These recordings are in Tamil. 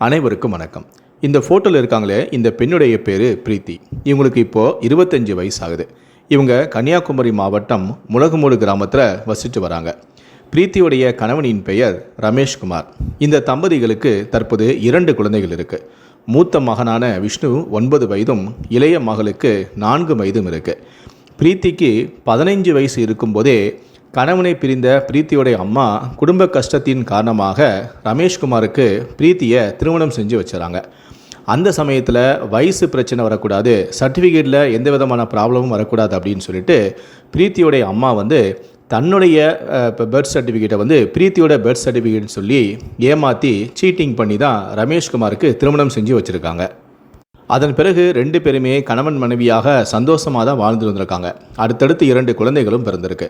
அனைவருக்கும் வணக்கம். இந்த ஃபோட்டோவில் இருக்காங்களே, இந்த பெண்ணுடைய பேர் பிரீத்தி. இவங்களுக்கு இப்போது 25 வயசு ஆகுது. இவங்க கன்னியாகுமரி மாவட்டம் முளகுமூடு கிராமத்தில் வசித்து வராங்க. பிரீத்தியுடைய கணவனின் பெயர் ரமேஷ்குமார். இந்த தம்பதிகளுக்கு தற்போது 2 குழந்தைகள் இருக்குது. மூத்த மகனான விஷ்ணு 9 வயதும் இளைய மகளுக்கு 4 வயதும் இருக்குது. பிரீத்திக்கு 15 வயசு இருக்கும்போதே கணவனை பிரிந்த பிரீத்தியோடைய அம்மா குடும்ப கஷ்டத்தின் காரணமாக ரமேஷ்குமாருக்கு பிரீத்தியை திருமணம் செஞ்சு வச்சுறாங்க. அந்த சமயத்தில் வயசு பிரச்சனை வரக்கூடாது, சர்டிஃபிகேட்டில் எந்த விதமான ப்ராப்ளமும் வரக்கூடாது அப்படின்னு சொல்லிட்டு பிரீத்தியோடைய அம்மா தன்னுடைய பர்த் சர்டிஃபிகேட்டை பிரீத்தியோட பர்த் சர்டிஃபிகேட்னு சொல்லி ஏமாற்றி சீட்டிங் பண்ணி தான் ரமேஷ்குமாருக்கு திருமணம் செஞ்சு வச்சுருக்காங்க. அதன் பிறகு 2 பேருமே கணவன் மனைவியாக சந்தோஷமாக தான் வாழ்ந்து வந்திருக்காங்க. அடுத்தடுத்து 2 குழந்தைகளும் பிறந்திருக்கு.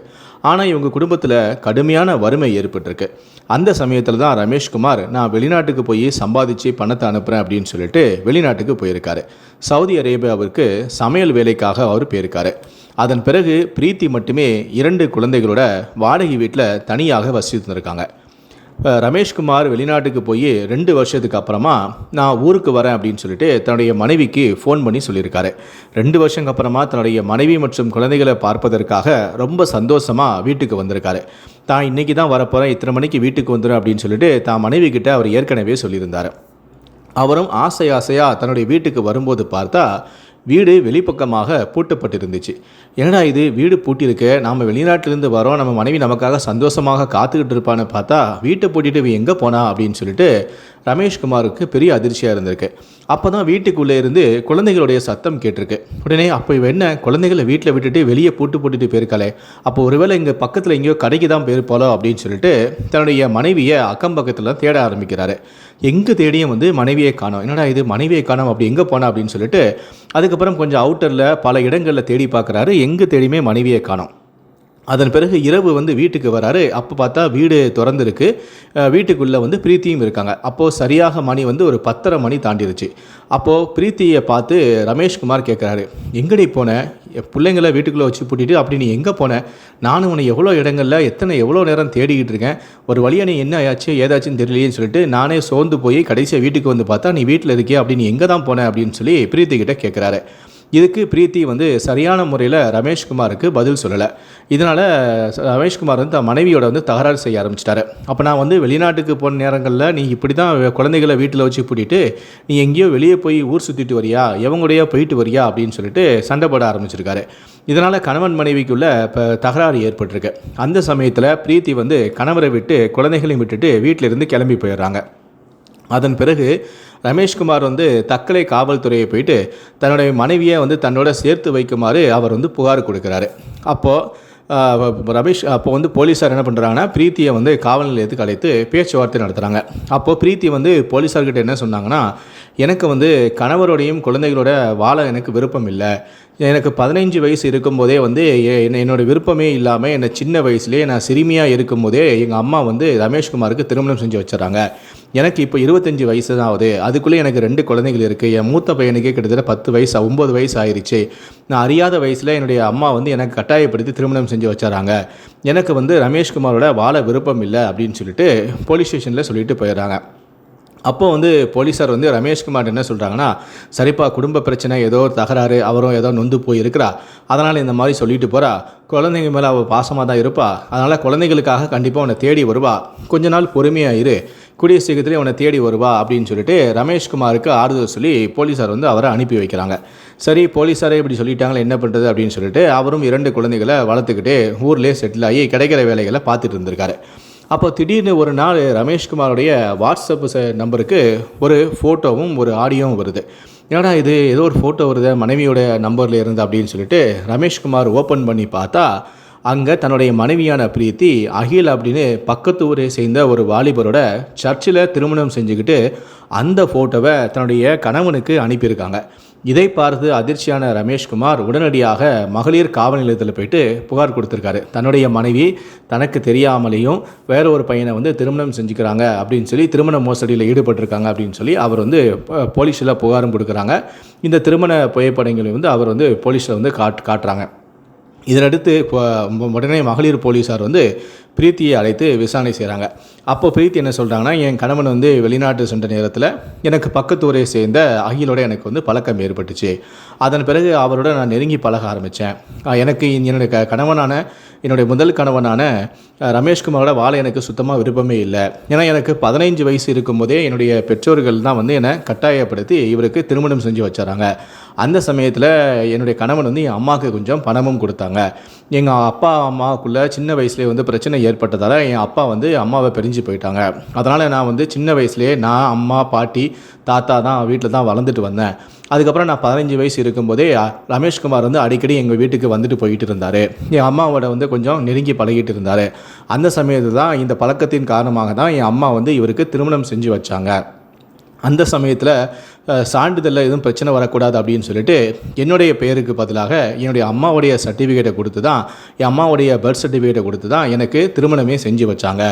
ஆனால் இவங்க குடும்பத்தில் கடுமையான வறுமை ஏற்பட்டிருக்கு. அந்த சமயத்தில் தான் ரமேஷ்குமார், நான் வெளிநாட்டுக்கு போய் சம்பாதிச்சு பணத்தை அனுப்புகிறேன் அப்படின்னு சொல்லிட்டு வெளிநாட்டுக்கு போயிருக்காரு. சவுதி அரேபியாவிற்கு சமையல் வேலைக்காக அவர் போயிருக்காரு. அதன் பிறகு பிரீத்தி மட்டுமே 2 குழந்தைகளோட வாடகை வீட்டில் தனியாக வசித்து இருந்திருக்காங்க. ரமேஷ்குமார் வெளிநாட்டுக்கு போய் 2 வருஷத்துக்கு அப்புறமா நான் ஊருக்கு வரேன் அப்படின்னு சொல்லிட்டு தன்னுடைய மனைவிக்கு ஃபோன் பண்ணி சொல்லியிருக்காரு. 2 வருஷங்க அப்புறமா தன்னுடைய மனைவி மற்றும் குழந்தைகளை பார்ப்பதற்காக ரொம்ப சந்தோஷமாக வீட்டுக்கு வந்திருக்காரு. தான் இன்றைக்கி தான் வரப்போகிறேன், இத்தனை மணிக்கு வீட்டுக்கு வந்துடும் அப்படின்னு சொல்லிட்டு தான் மனைவி கிட்ட அவர் ஏற்கனவே சொல்லியிருந்தார். அவரும் ஆசையாக தன்னுடைய வீட்டுக்கு வரும்போது பார்த்தா வீடு வெளிப்பக்கமாக பூட்டப்பட்டிருந்துச்சு. என்னடா இது, வீடு பூட்டியிருக்க, நாம் வெளிநாட்டிலேருந்து வரோம், நம்ம மனைவி நமக்காக சந்தோஷமாக காத்துக்கிட்டு இருப்பான்னு பார்த்தா வீட்டை பூட்டிட்டு இவன் எங்கே போனா அப்படின்னு சொல்லிட்டு ரமேஷ்குமாருக்கு பெரிய அதிர்ச்சியாக இருந்திருக்கு. அப்போ தான் வீட்டுக்குள்ளே இருந்து குழந்தைகளுடைய சத்தம் கேட்டிருக்கு. உடனே அப்போ இவன் என்ன குழந்தைகளை வீட்டில் விட்டுட்டு வெளியே போட்டுட்டு போயிருக்காளே, அப்போ ஒருவேளை இங்கே பக்கத்தில் எங்கேயோ கடைக்கு தான் போயிருப்பாளோ அப்படின்னு சொல்லிட்டு தன்னுடைய மனைவியை அக்கம் பக்கத்தில் தேட ஆரம்பிக்கிறாரு. எங்கே தேடியும் மனைவியை காணோம். என்னடா இது, மனைவியை காணோம், அப்படி எங்கே போனா அப்படின்னு சொல்லிட்டு அதுக்கப்புறம் கொஞ்சம் அவுட்டரில் பல இடங்களில் தேடி பார்க்குறாரு. எங்கே தேடியுமே மனைவியை காணோம். அதன் பிறகு இரவு வீட்டுக்கு வராரு. அப்போ பார்த்தா வீடு திறந்துருக்கு. வீட்டுக்குள்ளே பிரீத்தியும் இருக்காங்க. அப்போது சரியாக மணி ஒரு 10:30 மணி தாண்டிருச்சு. அப்போது பிரீத்தியை பார்த்து ரமேஷ்குமார் கேட்குறாரு, எங்கடி போன, பிள்ளைங்களை வீட்டுக்குள்ளே வச்சு பூட்டிட்டு அப்படி நீ எங்கே போன? நானும் உன்னை எவ்வளோ இடங்களில் எவ்வளோ நேரம் தேடிக்கிட்டு இருக்கேன், ஒரு வழியாக நீ என்ன ஆச்சு ஏதாச்சுன்னு தெரியலையேன்னு சொல்லிட்டு நானே சோர்ந்து போய் கடைசியாக வீட்டுக்கு பார்த்தா நீ வீட்டில் இருக்கியா, அப்படி நீ எங்கே தான் போன அப்படின்னு சொல்லி பிரீத்தி கிட்ட கேட்குறாரு. இதுக்கு பிரீத்தி சரியான முறையில் ரமேஷ்குமாருக்கு பதில் சொல்லலை. இதனால் ரமேஷ்குமார் தன் மனைவியோட தகராறு செய்ய ஆரம்பிச்சிட்டாரு. அப்போ நான் வெளிநாட்டுக்கு போன நேரங்களில் நீ இப்படி தான் குழந்தைகளை வீட்டில் வச்சு பூட்டிட்டு நீ எங்கேயோ வெளியே போய் ஊர் சுற்றிட்டு வரியா, எவங்களுடையோ போயிட்டு வரியா அப்படின்னு சொல்லிட்டு சண்டை போட ஆரம்பிச்சிருக்காரு. இதனால் கணவன் மனைவிக்குள்ள இப்போ தகராறு ஏற்பட்டிருக்கு. அந்த சமயத்தில் பிரீத்தி கணவரை விட்டு குழந்தைகளையும் விட்டுட்டு வீட்டிலிருந்து கிளம்பி போயிடுறாங்க. அதன் பிறகு ரமேஷ்குமார் தக்கலை காவல்துறையை போயிட்டு தன்னுடைய மனைவியை தன்னோட சேர்த்து வைக்குமாறு அவர் புகார் கொடுக்குறாரு. அப்போது போலீஸார் என்ன பண்ணுறாங்கன்னா பிரீத்தியை காவல் நிலையத்துக்கு அழைத்து பேச்சுவார்த்தை நடத்துகிறாங்க. அப்போது பிரீத்தி போலீஸார்கிட்ட என்ன சொன்னாங்கன்னா, எனக்கு கணவரோடையும் குழந்தைகளோட வாழ எனக்கு விருப்பம் இல்லை. எனக்கு 15 வயசு இருக்கும்போதே என்னோடய விருப்பமே இல்லாமல் என்னை சின்ன வயசுலேயே நான் சிறுமியாக இருக்கும்போதே எங்கள் அம்மா ரமேஷ்குமாருக்கு திருமணம் செஞ்சு வச்சுறாங்க. எனக்கு இப்போ 25 வயசு தான் ஆகுது. அதுக்குள்ளே எனக்கு 2 குழந்தைகள் இருக்குது. என் மூத்த பையனுக்கே கிட்டத்தட்ட 10 வயசு 9 வயசு ஆயிடுச்சு. நான் அறியாத வயசில் என்னுடைய அம்மா எனக்கு கட்டாயப்படுத்தி திருமணம் செஞ்சு வச்சுறாங்க. எனக்கு ரமேஷ்குமாரோட வாழ விருப்பம் இல்லை அப்படின்னு சொல்லிட்டு போலீஸ் ஸ்டேஷனில் சொல்லிட்டு போயிடுறாங்க. அப்போது போலீஸார் ரமேஷ்குமார் என்ன சொல்கிறாங்கன்னா, சரிப்பா, குடும்ப பிரச்சனை, ஏதோ தகராறு, அவரும் ஏதோ நொந்து போய் இருக்கிறா, அதனால் இந்த மாதிரி சொல்லிட்டு போகிறா, குழந்தைங்க மேலே அவள் பாசமாக தான் இருப்பா, அதனால் குழந்தைகளுக்காக கண்டிப்பாக உன்னை தேடி வருவா, கொஞ்ச நாள் பொறுமையாக இரு, கூடிய சீக்கிரத்திலே உன்னை தேடி வருவா அப்படின்னு சொல்லிட்டு ரமேஷ்குமாருக்கு ஆறுதல் சொல்லி போலீஸார் அவரை அனுப்பி வைக்கிறாங்க. சரி, போலீஸாரே இப்படி சொல்லிட்டாங்களே என்ன பண்ணுறது அப்படின்னு சொல்லிட்டு அவரும் 2 குழந்தைகளை வளர்த்துக்கிட்டு ஊர்லேயே செட்டில் ஆகி கிடைக்கிற வேலைகளை பார்த்துட்டு இருந்திருக்காரு. அப்போ திடீர்னு ஒரு நாள் ரமேஷ்குமாரோடைய வாட்ஸ்அப் நம்பருக்கு ஒரு ஃபோட்டோவும் ஒரு ஆடியோவும் வருது. ஏன்னா இது ஏதோ ஒரு ஃபோட்டோ வருது மனைவியோட நம்பரில் இருந்து அப்படின்னு சொல்லிட்டு ரமேஷ்குமார் ஓப்பன் பண்ணி பார்த்தா அங்கே தன்னுடைய மனைவியான பிரீத்தி அகில் அப்படின்னு பக்கத்து ஊரை சேர்ந்த ஒரு வாலிபரோட சர்ச்சில் திருமணம் செஞ்சுக்கிட்டு அந்த ஃபோட்டோவை தன்னுடைய கணவனுக்கு அனுப்பியிருக்காங்க. இதை பார்த்து அதிர்ச்சியான ரமேஷ்குமார் உடனடியாக மகளிர் காவல் நிலையத்தில் போயிட்டு புகார் கொடுத்துருக்காரு. தன்னுடைய மனைவி தனக்கு தெரியாமலேயும் வேற ஒரு பையனை திருமணம் செஞ்சுக்கிறாங்க அப்படின்னு சொல்லி திருமண மோசடியில் ஈடுபட்டிருக்காங்க அப்படின்னு சொல்லி அவர் போலீஸில் புகாரும் கொடுக்குறாங்க. இந்த திருமண புகைப்படங்களை அவர் போலீஸில் காட்டுறாங்க. இதனடுத்து உடனே மகளிர் போலீஸார் பிரீத்தியை அழைத்து விசாரணை செய்கிறாங்க. அப்போ பிரீத்தி என்ன சொல்கிறாங்கன்னா, என் கணவன் வந்து வெளிநாட்டு சென்ற நேரத்தில் எனக்கு பக்கத்து ஊரை சேர்ந்த அகிலோட எனக்கு வந்து பழக்கம் ஏற்பட்டுச்சு. அதன் பிறகு அவரோட நான் நெருங்கி பழக ஆரம்பித்தேன். எனக்கு என்னுடைய கணவனான என்னுடைய முதல் கணவனான ரமேஷ்குமாரோட வாழ எனக்கு சுத்தமாக விருப்பமே இல்லை. ஏன்னா எனக்கு 15 வயசு இருக்கும்போதே என்னுடைய பெற்றோர்கள் தான் வந்து என்னை கட்டாயப்படுத்தி இவருக்கு திருமணம் செஞ்சு வச்சாராங்க. அந்த சமயத்தில் என்னுடைய கணவன் வந்து என் அம்மாவுக்கு கொஞ்சம் பணமும் கொடுத்தாங்க. எங்கள் அப்பா அம்மாவுக்குள்ளே சின்ன வயசுலேயே வந்து பிரச்சனை ஏற்பட்டதால் என் அப்பா வந்து அம்மாவை பிரிஞ்சு போயிட்டாங்க. அதனால் நான் வந்து சின்ன வயசுலேயே நான், அம்மா, பாட்டி, தாத்தா தான் வீட்டில் தான் வளர்ந்துட்டு வந்தேன். அதுக்கப்புறம் நான் 15 வயசு இருக்கும்போதே ரமேஷ்குமார் வந்து அடிக்கடி எங்கள் வீட்டுக்கு வந்துட்டு போயிட்டு இருந்தார். என் அம்மாவோட வந்து கொஞ்சம் நெருங்கி பழகிட்டு இருந்தார். அந்த சமயத்தில் தான் இந்த பழக்கத்தின் காரணமாக தான் என் அம்மா வந்து இவருக்கு திருமணம் செஞ்சு வச்சாங்க. அந்த சமயத்தில் சான்றிதழில் எதுவும் பிரச்சனை வரக்கூடாது அப்படின்னு சொல்லிட்டு என்னுடைய பெயருக்கு பதிலாக என்னுடைய அம்மாவுடைய சர்டிஃபிகேட்டை கொடுத்து தான், என் அம்மாவுடைய பர்த் சர்டிஃபிகேட்டை கொடுத்து தான் எனக்கு திருமணமே செஞ்சு வச்சாங்க.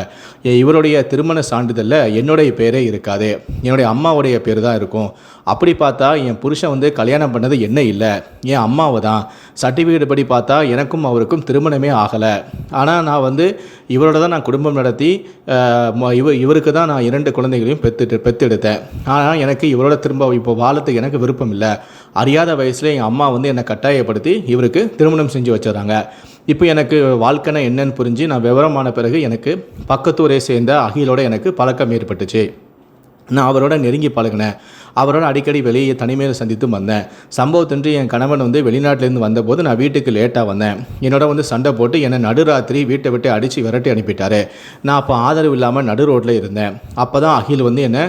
இவருடைய திருமண சான்றிதழில் என்னுடைய பேரே இருக்காது, என்னுடைய அம்மாவுடைய பேர் தான் இருக்கும். அப்படி பார்த்தா என் புருஷன் வந்து கல்யாணம் பண்ணது என்ன இல்லை, என் அம்மாவை தான். சர்டிஃபிகேட் படி பார்த்தா எனக்கும் அவருக்கும் திருமணமே ஆகலை. ஆனால் நான் வந்து இவரோட தான் நான் குடும்பம் நடத்தி இவருக்கு தான் நான் 2 குழந்தைகளையும் பெற்றெடுத்தேன். ஆனால் எனக்கு இவரோட திரும்ப இப்போ வாழத்துக்கு எனக்கு விருப்பம் இல்லை. அறியாத வயசில் என் அம்மா வந்து என்னை கட்டாயப்படுத்தி இவருக்கு திருமணம் செஞ்சு வச்சுறாங்க. இப்போ எனக்கு வாழ்க்கைனா என்னன்னு புரிஞ்சு நான் விவரமான பிறகு எனக்கு பக்கத்தூரை சேர்ந்த அகிலோட எனக்கு பழக்கம் ஏற்பட்டுச்சு. நான் அவரோட நெருங்கி பழகினேன். அவரோட அடிக்கடி வெளியே தனிமையில் சந்தித்து வந்தேன். சம்பவத்தின்றி என் கணவன் வந்து வெளிநாட்டிலேருந்து வந்தபோது நான் வீட்டுக்கு லேட்டாக வந்தேன். என்னோட வந்து சண்டை போட்டு என்னை நடுராத்திரி வீட்டை விட்டு அடித்து விரட்டி அனுப்பிட்டார். நான் அப்போ ஆதரவு இல்லாமல் நடு ரோட்டில் இருந்தேன். அப்போ தான் அகில் வந்து என்னை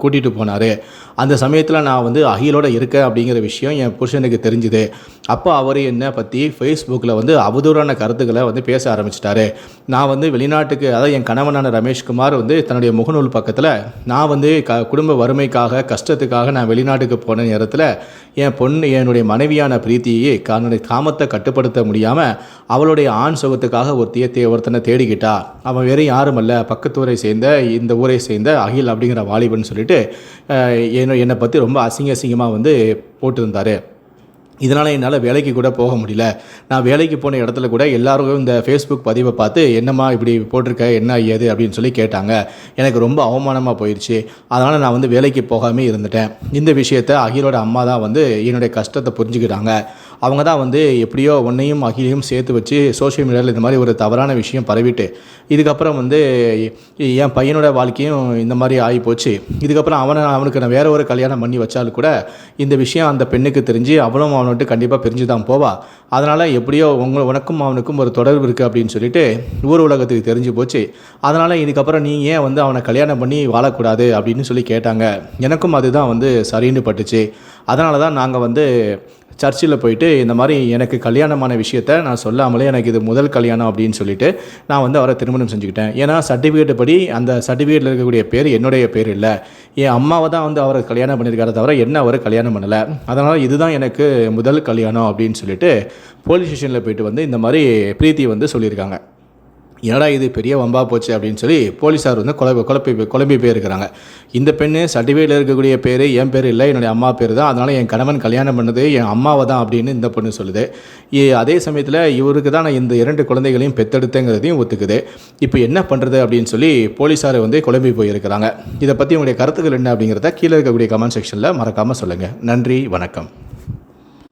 கூட்டிகிட்டு போனார். அந்த சமயத்தில் நான் வந்து அகிலோட இருக்கேன் அப்படிங்கிற விஷயம் என் புருஷனுக்கு தெரிஞ்சுது. அப்போ அவர் என்னை பற்றி ஃபேஸ்புக்கில் வந்து அவதூறான கருத்துக்களை வந்து பேச ஆரம்பிச்சிட்டாரு. நான் வந்து வெளிநாட்டுக்கு, அதாவது என் கணவனான ரமேஷ்குமார் வந்து தன்னுடைய முகநூல் பக்கத்தில் நான் வந்து குடும்ப வறுமைக்காக கஷ்டத்துக்காக நான் வெளிநாட்டுக்கு போன நேரத்தில் என்னுடைய மனைவியான பிரீத்தியை காமத்தை கட்டுப்படுத்த முடியாமல் அவளுடைய ஆண் சுகத்துக்காக ஒருத்தனை தேடிக்கிட்டா. அவன் வேறு யாரும் அல்ல, பக்கத்து ஊரை சேர்ந்த இந்த ஊரை சேர்ந்த அகில் அப்படிங்கிற வாலிபன் சொல்லிட்டு என்னை பற்றி ரொம்ப அசிங்கமாக வந்து போட்டிருந்தார். இதனால் என்னால் வேலைக்கு கூட போக முடியல. நான் வேலைக்கு போன இடத்துல கூட எல்லாருக்கும் இந்த ஃபேஸ்புக் பதிவை பார்த்து என்னம்மா இப்படி போட்டிருக்க, என்ன ஏது அப்படின்னு சொல்லி கேட்டாங்க. எனக்கு ரொம்ப அவமானமாக போயிடுச்சு. அதனால் நான் வந்து வேலைக்கு போகாமல் இருந்துட்டேன். இந்த விஷயத்தை அகிலோட அம்மா தான் வந்து என்னுடைய கஷ்டத்தை புரிஞ்சுக்கிட்டாங்க. அவங்க தான் வந்து எப்படியோ உன்னையும் அகிலையும் சேர்த்து வச்சு சோஷியல் மீடியாவில் இந்த மாதிரி ஒரு தவறான விஷயம் பரவிட்டு இதுக்கப்புறம் வந்து என் பையனோட வாழ்க்கையும் இந்த மாதிரி ஆகிப்போச்சு. இதுக்கப்புறம் அவனுக்கு நான் வேற ஒரு கல்யாணம் பண்ணி வச்சாலும் கூட இந்த விஷயம் அந்த பெண்ணுக்கு தெரிஞ்சு அவளும் அவனுட்டு கண்டிப்பாக பிரிஞ்சு தான் போவா. அதனால் எப்படியோ உனக்கும் அவனுக்கும் ஒரு தொடர்பு இருக்குது அப்படின்னு சொல்லிட்டு ஊர் உலகத்துக்கு தெரிஞ்சு போச்சு. அதனால் இதுக்கப்புறம் நீ ஏன் வந்து அவனை கல்யாணம் பண்ணி வாழக்கூடாது அப்படின்னு சொல்லி கேட்டாங்க. எனக்கும் அதுதான் வந்து சரின்னு பட்டுச்சு. அதனால தான் நாங்கள் வந்து சர்ச்சில் போயிட்டு இந்த மாதிரி எனக்கு கல்யாணமான விஷயத்த நான் சொல்லாமலே எனக்கு இது முதல் கல்யாணம் அப்படின்னு சொல்லிட்டு நான் வந்து அவரை திருமணம் செஞ்சுக்கிட்டேன். ஏன்னா சர்டிஃபிகேட் படி அந்த சர்டிஃபிகேட்டில் இருக்கக்கூடிய பேர் என்னுடைய பேர் இல்லை, என் அம்மாவை தான் வந்து அவரை கல்யாணம் பண்ணியிருக்காரு தவிர என்ன அவரை கல்யாணம் பண்ணலை. அதனால் இதுதான் எனக்கு முதல் கல்யாணம் அப்படின்னு சொல்லிட்டு போலீஸ் ஸ்டேஷனில் போயிட்டு வந்து இந்த மாதிரி பிரீத்தி வந்து சொல்லியிருக்காங்க. என்னடா இது பெரிய வம்பா போச்சு அப்படின்னு சொல்லி போலீஸார் வந்து குழம்பி போயிருக்கிறாங்க. இந்த பெண்ணு சர்டிஃபிகேட்டில் இருக்கக்கூடிய பேர் என் பேர் இல்லை, என்னுடைய அம்மா பேர் தான். அதனால் என் கணவன் கல்யாணம் பண்ணது என் அம்மாவை தான் அப்படின்னு இந்த பொண்ணு சொல்லுது. அதே சமயத்தில் இவருக்கு தான் நான் இந்த 2 குழந்தைகளையும் பெற்றெடுத்தேங்கிறதையும் ஒத்துக்குது. இப்போ என்ன பண்ணுறது அப்படின்னு சொல்லி போலீஸார் வந்து குழம்பி போயிருக்கிறாங்க. இதை பற்றி உங்களுடைய கருத்துக்கள் என்ன அப்படிங்கிறத கீழே இருக்கக்கூடிய கமெண்ட் செக்ஷனில் மறக்காமல் சொல்லுங்கள். நன்றி, வணக்கம்.